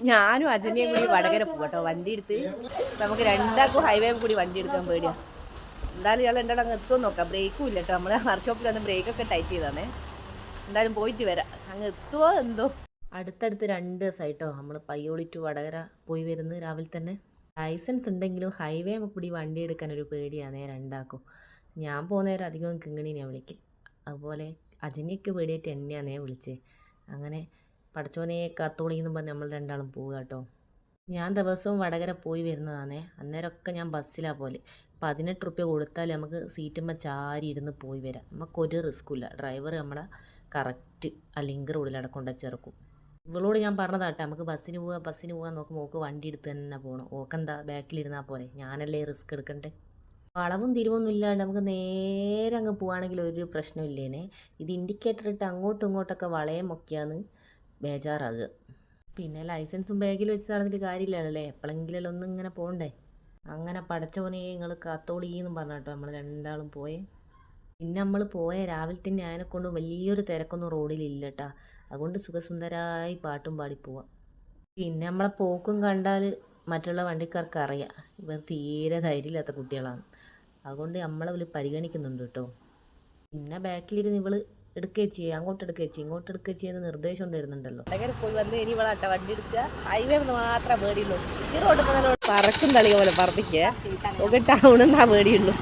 ഞാനും അജന്യയും കൂടി വടകര പോകട്ടോ വണ്ടി എടുത്ത്. നമുക്ക് രണ്ടാൾക്കും ഹൈവേ കൂടി വണ്ടി എടുക്കാൻ പേടിയാ. എന്തായാലും ഇയാൾ എൻ്റെ അങ്ങ് എത്തുമെന്ന് നോക്കാം. ബ്രേക്കും ഇല്ല കേട്ടോ. നമ്മൾ വർക്ക്ഷോപ്പിൽ വന്ന് ബ്രേക്കൊക്കെ ടൈറ്റ് ചെയ്താണേ. എന്തായാലും പോയിട്ട് വരാം. അങ്ങ് എത്തുമോ എന്തോ. അടുത്തടുത്ത് 2 ദിവസമായിട്ടോ നമ്മൾ പയ്യോളി ടു വടകര പോയി വരുന്നത്. രാവിലെ തന്നെ ലൈസൻസ് ഉണ്ടെങ്കിലും ഹൈവേ കൂടി വണ്ടി എടുക്കാൻ ഒരു പേടിയാണ് രണ്ടാക്കും. ഞാൻ പോകുന്നേരം അധികം കിങ്ങണീനെയാണ് വിളിക്കൽ. അതുപോലെ അജന്യക്ക് പേടിയായിട്ട് എന്നെയാണ് വിളിച്ചത്. അങ്ങനെ പഠിച്ചോനെ കാത്തോളിന്ന് പറഞ്ഞ് നമ്മൾ രണ്ടാളും പോവുക കേട്ടോ. ഞാൻ ദിവസവും വടകര പോയി വരുന്നതാണേ. അന്നേരമൊക്കെ ഞാൻ ബസ്സിലാണ് പോലെ. 18 റുപ്യ കൊടുത്താൽ നമുക്ക് സീറ്റുമ്പോൾ ചാരി ഇരുന്ന് പോയി വരാം. നമുക്കൊരു റിസ്ക്കില്ല. ഡ്രൈവർ നമ്മളെ കറക്റ്റ് ആ ലിങ്ക് റോഡിലവിടെ കൊണ്ടുവച്ചിറക്കും. ഇവളോട് ഞാൻ പറഞ്ഞതാട്ടെ നമുക്ക് ബസ്സിന് പോകാൻ നോക്കുമ്പോൾ ഓക്ക് വണ്ടി എടുത്ത് തന്നെ പോകണം. ഓക്കെന്താ ബാക്കിലിരുന്നാൽ പോലെ, ഞാനല്ലേ റിസ്ക് എടുക്കണ്ടേ. വളവും തിരിവൊന്നും ഇല്ലാണ്ട് നമുക്ക് നേരെ അങ്ങ് പോവുകയാണെങ്കിൽ ഒരു പ്രശ്നമില്ലേനെ. ഇത് ഇൻഡിക്കേറ്റർ ഇട്ട് അങ്ങോട്ടും ഇങ്ങോട്ടൊക്കെ വളയം മുക്കിയാന്ന് ബേജാറാകുക. പിന്നെ ലൈസൻസും ബാഗിൽ വെച്ച് നടന്നിട്ട് കാര്യമില്ലല്ലേ. എപ്പോഴെങ്കിലും ഒന്നും ഇങ്ങനെ പോകണ്ടേ. അങ്ങനെ പഠിച്ചവനെ നിങ്ങൾ കാത്തോളിന്ന് പറഞ്ഞിട്ടോ നമ്മൾ രണ്ടാളും പോയേ. പിന്നെ നമ്മൾ പോയ രാവിലെ തന്നെ അതിനെക്കൊണ്ട് വലിയൊരു തിരക്കൊന്നും റോഡിലില്ല കേട്ടോ. അതുകൊണ്ട് സുഖസുന്ദരായി പാട്ടും പാടി പോവാം. പിന്നെ നമ്മളെ പോക്കും കണ്ടാൽ മറ്റുള്ള വണ്ടിക്കാർക്ക് അറിയാം ഇവർ തീരെ ധൈര്യമില്ലാത്ത കുട്ടികളാണ്. അതുകൊണ്ട് നമ്മളെ പരിഗണിക്കുന്നുണ്ട് കേട്ടോ. പിന്നെ ബാക്കിലിരുന്ന് ഇവള് എടുക്കേച്ചി അങ്ങോട്ട് എടുക്കേച്ചി ഇങ്ങോട്ട് എടുക്കേച്ചി എന്ന് നിർദ്ദേശം തരുന്നുണ്ടല്ലോ. അങ്ങനെ പോയി വന്ന് ഇനി ഇവളാട്ടെ വണ്ടി എടുക്കുക. ഹൈവേ മാത്രമേ പേടിയുള്ളൂ. ഈ റോഡ് പറക്കും തളിക പോലെ പറപ്പിക്കുക. ടൗണെന്നാ പേടിയുള്ളൂ.